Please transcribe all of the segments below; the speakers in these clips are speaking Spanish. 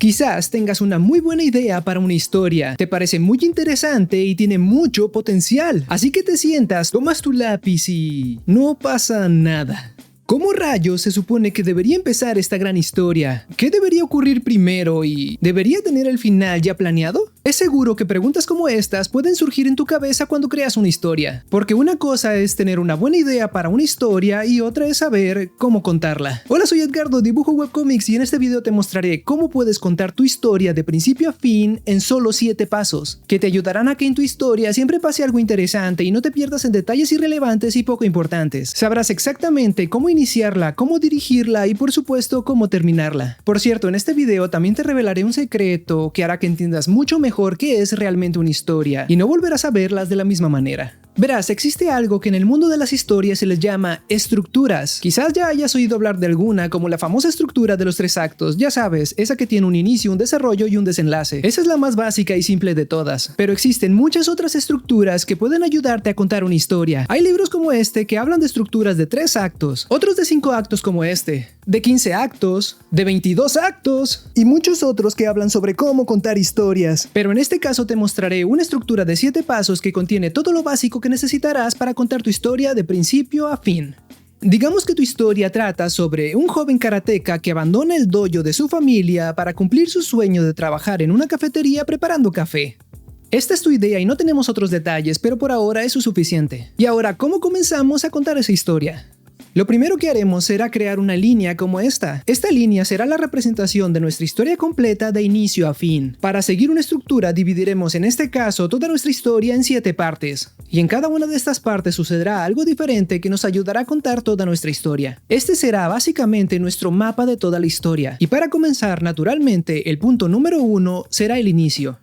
Quizás tengas una muy buena idea para una historia, te parece muy interesante y tiene mucho potencial, así que te sientas, tomas tu lápiz y no pasa nada. ¿Cómo rayos se supone que debería empezar esta gran historia? ¿Qué debería ocurrir primero y debería tener el final ya planeado? Es seguro que preguntas como estas pueden surgir en tu cabeza cuando creas una historia, porque una cosa es tener una buena idea para una historia y otra es saber cómo contarla. Hola, soy Edgardo, dibujo webcomics y en este video te mostraré cómo puedes contar tu historia de principio a fin en solo 7 pasos, que te ayudarán a que en tu historia siempre pase algo interesante y no te pierdas en detalles irrelevantes y poco importantes. Sabrás exactamente cómo iniciarla, cómo dirigirla y por supuesto cómo terminarla. Por cierto, en este video también te revelaré un secreto que hará que entiendas mucho mejor qué es realmente una historia y no volverás a verlas de la misma manera. Verás, existe algo que en el mundo de las historias se les llama estructuras. Quizás ya hayas oído hablar de alguna, como la famosa estructura de los 3 actos, ya sabes, esa que tiene un inicio, un desarrollo y un desenlace. Esa es la más básica y simple de todas, pero existen muchas otras estructuras que pueden ayudarte a contar una historia. Hay libros como este que hablan de estructuras de 3 actos, otros de 5 actos como este, de 15 actos, de 22 actos y muchos otros que hablan sobre cómo contar historias. Pero en este caso te mostraré una estructura de 7 pasos que contiene todo lo básico que necesitarás para contar tu historia de principio a fin. Digamos que tu historia trata sobre un joven karateca que abandona el dojo de su familia para cumplir su sueño de trabajar en una cafetería preparando café. Esta es tu idea y no tenemos otros detalles, pero por ahora eso es suficiente. Y ahora, ¿cómo comenzamos a contar esa historia? Lo primero que haremos será crear una línea como esta. Esta línea será la representación de nuestra historia completa de inicio a fin. Para seguir una estructura dividiremos en este caso toda nuestra historia en 7 partes. Y en cada una de estas partes sucederá algo diferente que nos ayudará a contar toda nuestra historia. Este será básicamente nuestro mapa de toda la historia. Y para comenzar, naturalmente, el punto número 1 será el inicio.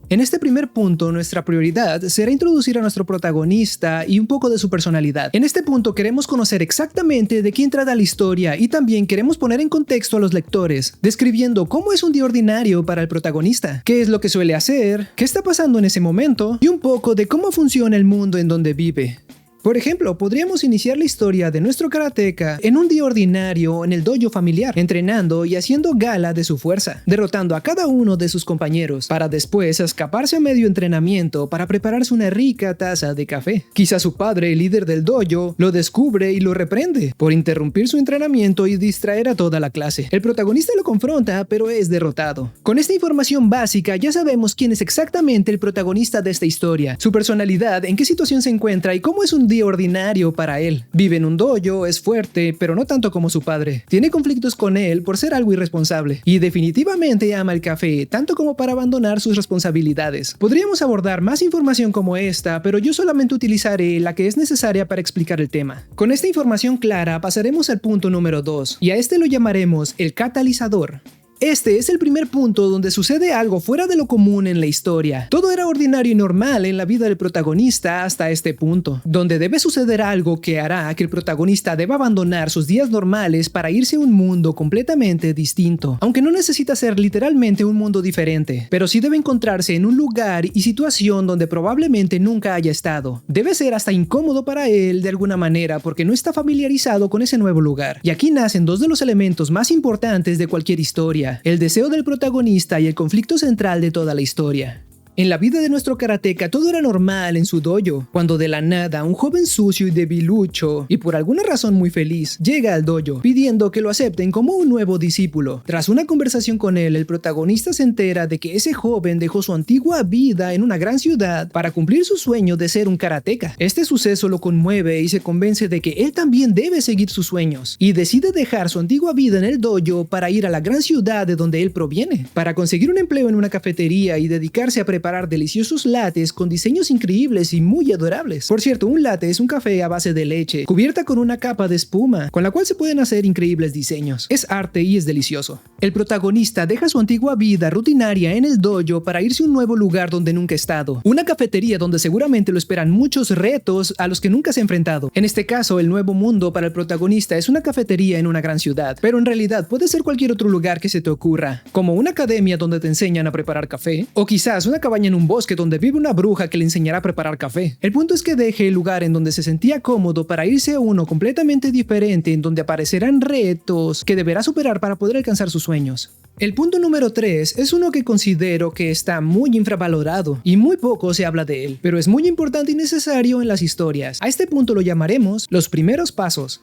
En este primer punto, nuestra prioridad será introducir a nuestro protagonista y un poco de su personalidad. En este punto queremos conocer exactamente de quién trata la historia y también queremos poner en contexto a los lectores, describiendo cómo es un día ordinario para el protagonista, qué es lo que suele hacer, qué está pasando en ese momento y un poco de cómo funciona el mundo en donde vive. Por ejemplo, podríamos iniciar la historia de nuestro karateca en un día ordinario en el dojo familiar, entrenando y haciendo gala de su fuerza, derrotando a cada uno de sus compañeros, para después escaparse a medio entrenamiento para prepararse una rica taza de café. Quizá su padre, el líder del dojo, lo descubre y lo reprende por interrumpir su entrenamiento y distraer a toda la clase. El protagonista lo confronta, pero es derrotado. Con esta información básica ya sabemos quién es exactamente el protagonista de esta historia, su personalidad, en qué situación se encuentra y cómo es un día ordinario para él. Vive en un dojo, es fuerte, pero no tanto como su padre. Tiene conflictos con él por ser algo irresponsable. Y definitivamente ama el café, tanto como para abandonar sus responsabilidades. Podríamos abordar más información como esta, pero yo solamente utilizaré la que es necesaria para explicar el tema. Con esta información clara pasaremos al punto número 2, y a este lo llamaremos el catalizador. Este es el primer punto donde sucede algo fuera de lo común en la historia. Todo era ordinario y normal en la vida del protagonista hasta este punto, donde debe suceder algo que hará que el protagonista deba abandonar sus días normales para irse a un mundo completamente distinto. Aunque no necesita ser literalmente un mundo diferente, pero sí debe encontrarse en un lugar y situación donde probablemente nunca haya estado. Debe ser hasta incómodo para él de alguna manera porque no está familiarizado con ese nuevo lugar. Y aquí nacen 2 de los elementos más importantes de cualquier historia: el deseo del protagonista y el conflicto central de toda la historia. En la vida de nuestro karateca todo era normal en su dojo, cuando de la nada un joven sucio y debilucho, y por alguna razón muy feliz, llega al dojo, pidiendo que lo acepten como un nuevo discípulo. Tras una conversación con él, el protagonista se entera de que ese joven dejó su antigua vida en una gran ciudad para cumplir su sueño de ser un karateca. Este suceso lo conmueve y se convence de que él también debe seguir sus sueños, y decide dejar su antigua vida en el dojo para ir a la gran ciudad de donde él proviene, para conseguir un empleo en una cafetería y dedicarse a preparar deliciosos lattes con diseños increíbles y muy adorables. Por cierto, un latte es un café a base de leche, cubierta con una capa de espuma, con la cual se pueden hacer increíbles diseños. Es arte y es delicioso. El protagonista deja su antigua vida rutinaria en el dojo para irse a un nuevo lugar donde nunca ha estado. Una cafetería donde seguramente lo esperan muchos retos a los que nunca se ha enfrentado. En este caso, el nuevo mundo para el protagonista es una cafetería en una gran ciudad, pero en realidad puede ser cualquier otro lugar que se te ocurra, como una academia donde te enseñan a preparar café, o quizás una cabaña en un bosque donde vive una bruja que le enseñará a preparar café. El punto es que deje el lugar en donde se sentía cómodo para irse a uno completamente diferente, en donde aparecerán retos que deberá superar para poder alcanzar sus sueños. El punto número 3 es uno que considero que está muy infravalorado y muy poco se habla de él, pero es muy importante y necesario en las historias. A este punto lo llamaremos los primeros pasos.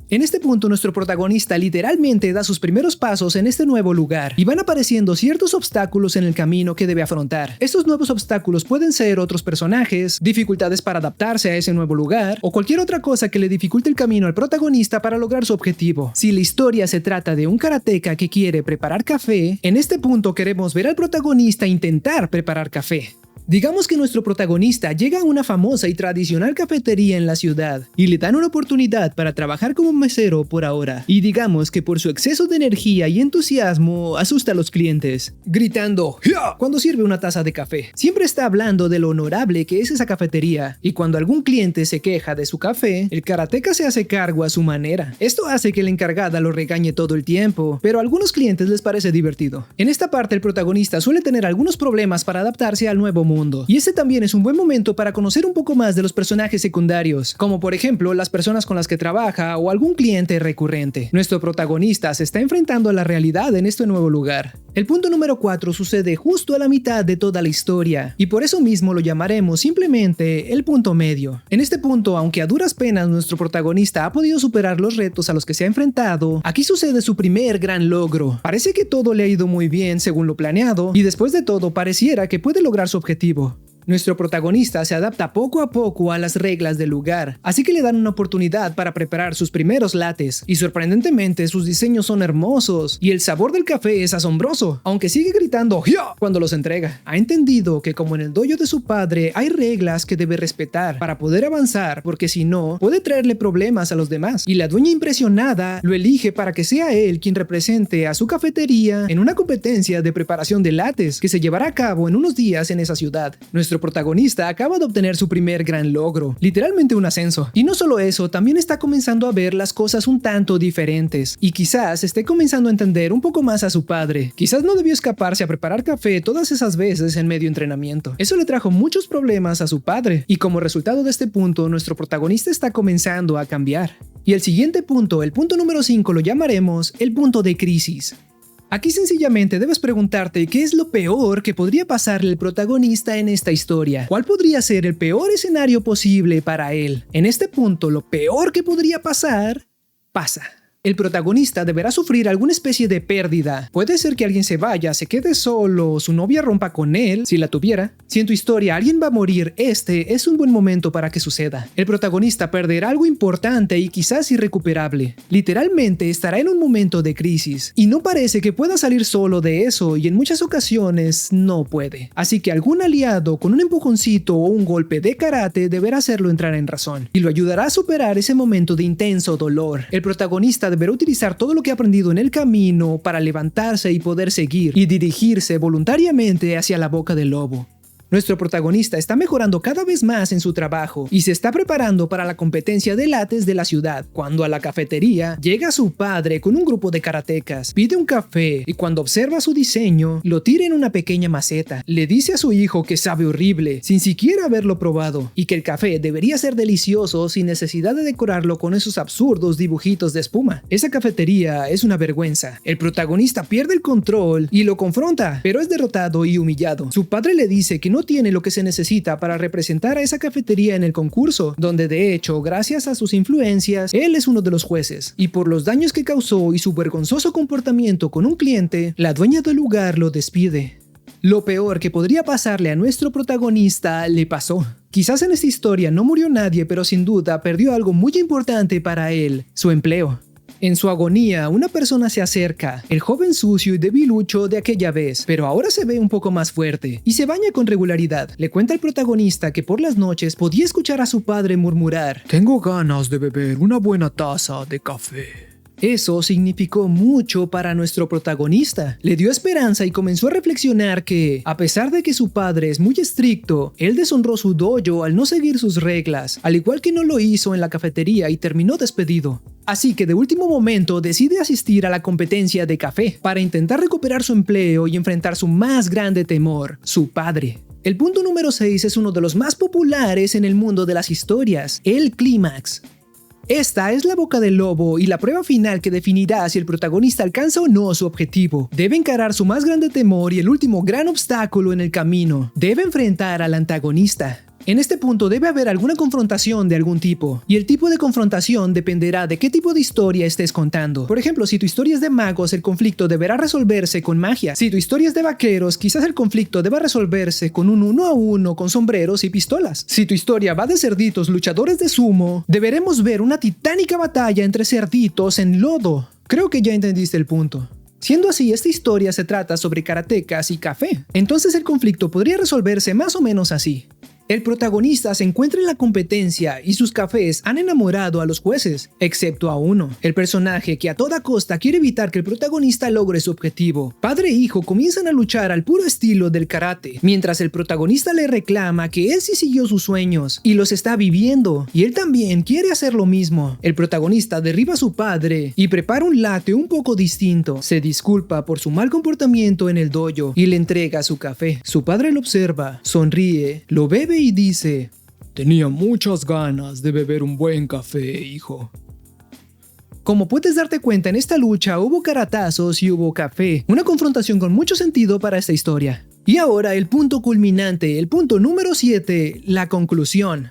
En este punto nuestro protagonista literalmente da sus primeros pasos en este nuevo lugar y van apareciendo ciertos obstáculos en el camino que debe afrontar. Estos nuevos obstáculos pueden ser otros personajes, dificultades para adaptarse a ese nuevo lugar o cualquier otra cosa que le dificulte el camino al protagonista para lograr su objetivo. Si la historia se trata de un karateca que quiere preparar café, en este punto queremos ver al protagonista intentar preparar café. Digamos que nuestro protagonista llega a una famosa y tradicional cafetería en la ciudad y le dan una oportunidad para trabajar como mesero por ahora. Y digamos que por su exceso de energía y entusiasmo asusta a los clientes, gritando ¡Ya!, cuando sirve una taza de café. Siempre está hablando de lo honorable que es esa cafetería y cuando algún cliente se queja de su café, el karateca se hace cargo a su manera. Esto hace que la encargada lo regañe todo el tiempo, pero a algunos clientes les parece divertido. En esta parte el protagonista suele tener algunos problemas para adaptarse al nuevo mundo. Y este también es un buen momento para conocer un poco más de los personajes secundarios, como por ejemplo las personas con las que trabaja o algún cliente recurrente. Nuestro protagonista se está enfrentando a la realidad en este nuevo lugar. El punto número 4 sucede justo a la mitad de toda la historia, y por eso mismo lo llamaremos simplemente el punto medio. En este punto, aunque a duras penas nuestro protagonista ha podido superar los retos a los que se ha enfrentado, aquí sucede su primer gran logro. Parece que todo le ha ido muy bien según lo planeado, y después de todo pareciera que puede lograr su objetivo. Nuestro protagonista se adapta poco a poco a las reglas del lugar, así que le dan una oportunidad para preparar sus primeros lates, y sorprendentemente sus diseños son hermosos y el sabor del café es asombroso, aunque sigue gritando ¡Ya!, cuando los entrega. Ha entendido que como en el dojo de su padre hay reglas que debe respetar para poder avanzar, porque si no, puede traerle problemas a los demás, y la dueña impresionada lo elige para que sea él quien represente a su cafetería en una competencia de preparación de lates que se llevará a cabo en unos días en esa ciudad. Nuestro protagonista acaba de obtener su primer gran logro, literalmente un ascenso. Y no solo eso, también está comenzando a ver las cosas un tanto diferentes, y quizás esté comenzando a entender un poco más a su padre. Quizás no debió escaparse a preparar café todas esas veces en medio entrenamiento. Eso le trajo muchos problemas a su padre, y como resultado de este punto, nuestro protagonista está comenzando a cambiar. Y el siguiente punto, el punto número 5, lo llamaremos el punto de crisis. Aquí sencillamente debes preguntarte qué es lo peor que podría pasarle al protagonista en esta historia. ¿Cuál podría ser el peor escenario posible para él? En este punto, lo peor que podría pasar, pasa. El protagonista deberá sufrir alguna especie de pérdida. Puede ser que alguien se vaya, se quede solo, su novia rompa con él, si la tuviera. Si en tu historia alguien va a morir, este es un buen momento para que suceda. El protagonista perderá algo importante y quizás irrecuperable. Literalmente estará en un momento de crisis, y no parece que pueda salir solo de eso, y en muchas ocasiones no puede. Así que algún aliado con un empujoncito o un golpe de karate deberá hacerlo entrar en razón, y lo ayudará a superar ese momento de intenso dolor. El protagonista deberá utilizar todo lo que ha aprendido en el camino para levantarse y poder seguir y dirigirse voluntariamente hacia la boca del lobo. Nuestro protagonista está mejorando cada vez más en su trabajo y se está preparando para la competencia de lates de la ciudad, cuando a la cafetería llega su padre con un grupo de karatecas, pide un café y cuando observa su diseño, lo tira en una pequeña maceta. Le dice a su hijo que sabe horrible, sin siquiera haberlo probado, y que el café debería ser delicioso sin necesidad de decorarlo con esos absurdos dibujitos de espuma. Esa cafetería es una vergüenza. El protagonista pierde el control y lo confronta, pero es derrotado y humillado. Su padre le dice que no tiene lo que se necesita para representar a esa cafetería en el concurso, donde de hecho, gracias a sus influencias, él es uno de los jueces, y por los daños que causó y su vergonzoso comportamiento con un cliente, la dueña del lugar lo despide. Lo peor que podría pasarle a nuestro protagonista le pasó. Quizás en esta historia no murió nadie, pero sin duda perdió algo muy importante para él, su empleo. En su agonía, una persona se acerca, el joven sucio y debilucho de aquella vez, pero ahora se ve un poco más fuerte y se baña con regularidad. Le cuenta al protagonista que por las noches podía escuchar a su padre murmurar: "Tengo ganas de beber una buena taza de café". Eso significó mucho para nuestro protagonista. Le dio esperanza y comenzó a reflexionar que, a pesar de que su padre es muy estricto, él deshonró su dojo al no seguir sus reglas, al igual que no lo hizo en la cafetería y terminó despedido. Así que de último momento decide asistir a la competencia de café para intentar recuperar su empleo y enfrentar su más grande temor, su padre. El punto número 6 es uno de los más populares en el mundo de las historias, el clímax. Esta es la boca del lobo y la prueba final que definirá si el protagonista alcanza o no su objetivo. Debe encarar su más grande temor y el último gran obstáculo en el camino. Debe enfrentar al antagonista. En este punto debe haber alguna confrontación de algún tipo, y el tipo de confrontación dependerá de qué tipo de historia estés contando. Por ejemplo, si tu historia es de magos, el conflicto deberá resolverse con magia. Si tu historia es de vaqueros, quizás el conflicto deba resolverse con un 1 a 1 con sombreros y pistolas. Si tu historia va de cerditos luchadores de sumo, deberemos ver una titánica batalla entre cerditos en lodo. Creo que ya entendiste el punto. Siendo así, esta historia se trata sobre karatecas y café. Entonces el conflicto podría resolverse más o menos así. El protagonista se encuentra en la competencia y sus cafés han enamorado a los jueces, excepto a uno, el personaje que a toda costa quiere evitar que el protagonista logre su objetivo. Padre e hijo comienzan a luchar al puro estilo del karate, mientras el protagonista le reclama que él sí siguió sus sueños y los está viviendo, y él también quiere hacer lo mismo. El protagonista derriba a su padre y prepara un latte un poco distinto. Se disculpa por su mal comportamiento en el dojo y le entrega su café. Su padre lo observa, sonríe, lo bebe y dice: "Tenía muchas ganas de beber un buen café, hijo". Como puedes darte cuenta, en esta lucha hubo karatazos y hubo café, una confrontación con mucho sentido para esta historia. Y ahora el punto culminante, el punto número 7, la conclusión.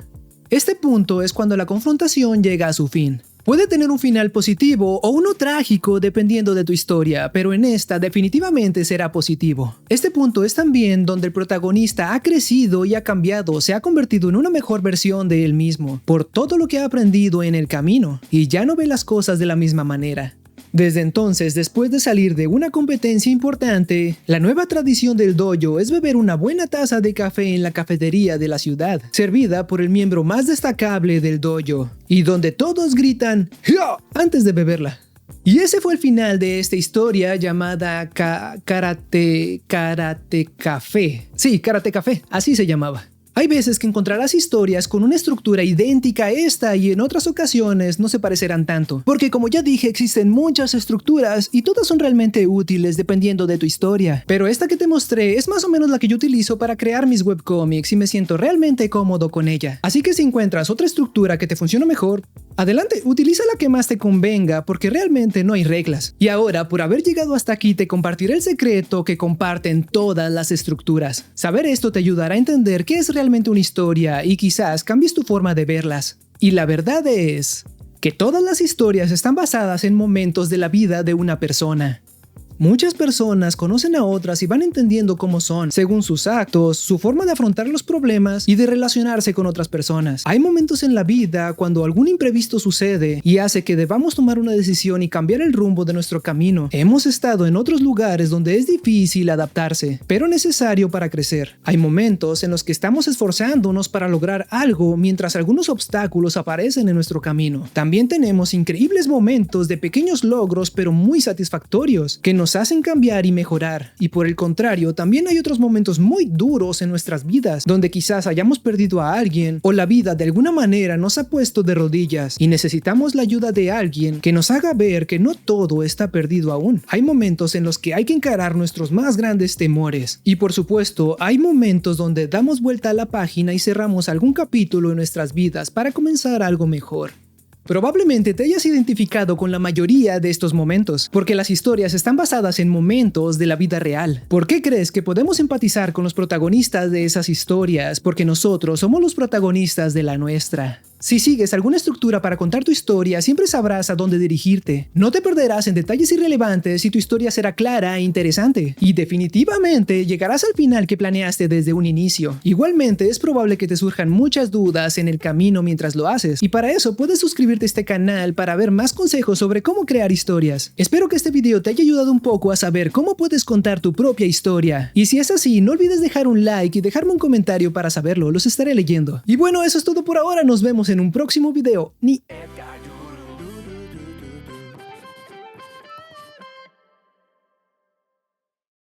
Este punto es cuando la confrontación llega a su fin. Puede tener un final positivo o uno trágico dependiendo de tu historia, pero en esta definitivamente será positivo. Este punto es también donde el protagonista ha crecido y ha cambiado, se ha convertido en una mejor versión de él mismo, por todo lo que ha aprendido en el camino, y ya no ve las cosas de la misma manera. Desde entonces, después de salir de una competencia importante, la nueva tradición del dojo es beber una buena taza de café en la cafetería de la ciudad, servida por el miembro más destacable del dojo, y donde todos gritan "¡Ja!" antes de beberla. Y ese fue el final de esta historia llamada Karate Café. Sí, Karate Café, así se llamaba. Hay veces que encontrarás historias con una estructura idéntica a esta y en otras ocasiones no se parecerán tanto, porque como ya dije existen muchas estructuras y todas son realmente útiles dependiendo de tu historia, pero esta que te mostré es más o menos la que yo utilizo para crear mis webcomics y me siento realmente cómodo con ella. Así que si encuentras otra estructura que te funcione mejor, adelante, utiliza la que más te convenga porque realmente no hay reglas. Y ahora, por haber llegado hasta aquí, te compartiré el secreto que comparten todas las estructuras. Saber esto te ayudará a entender qué es realmente una historia y quizás cambies tu forma de verlas. Y la verdad es que todas las historias están basadas en momentos de la vida de una persona. Muchas personas conocen a otras y van entendiendo cómo son, según sus actos, su forma de afrontar los problemas y de relacionarse con otras personas. Hay momentos en la vida cuando algún imprevisto sucede y hace que debamos tomar una decisión y cambiar el rumbo de nuestro camino. Hemos estado en otros lugares donde es difícil adaptarse, pero necesario para crecer. Hay momentos en los que estamos esforzándonos para lograr algo mientras algunos obstáculos aparecen en nuestro camino. También tenemos increíbles momentos de pequeños logros pero muy satisfactorios que nos hacen cambiar y mejorar, y por el contrario también hay otros momentos muy duros en nuestras vidas donde quizás hayamos perdido a alguien o la vida de alguna manera nos ha puesto de rodillas y necesitamos la ayuda de alguien que nos haga ver que no todo está perdido aún. Hay momentos en los que hay que encarar nuestros más grandes temores y por supuesto hay momentos donde damos vuelta a la página y cerramos algún capítulo en nuestras vidas para comenzar algo mejor. Probablemente te hayas identificado con la mayoría de estos momentos, porque las historias están basadas en momentos de la vida real. ¿Por qué crees que podemos empatizar con los protagonistas de esas historias? Porque nosotros somos los protagonistas de la nuestra. Si sigues alguna estructura para contar tu historia, siempre sabrás a dónde dirigirte. No te perderás en detalles irrelevantes y tu historia será clara e interesante. Y definitivamente llegarás al final que planeaste desde un inicio. Igualmente es probable que te surjan muchas dudas en el camino mientras lo haces. Y para eso puedes suscribirte a este canal para ver más consejos sobre cómo crear historias. Espero que este video te haya ayudado un poco a saber cómo puedes contar tu propia historia. Y si es así, no olvides dejar un like y dejarme un comentario para saberlo. Los estaré leyendo. Y bueno, eso es todo por ahora. Nos vemos en un próximo video.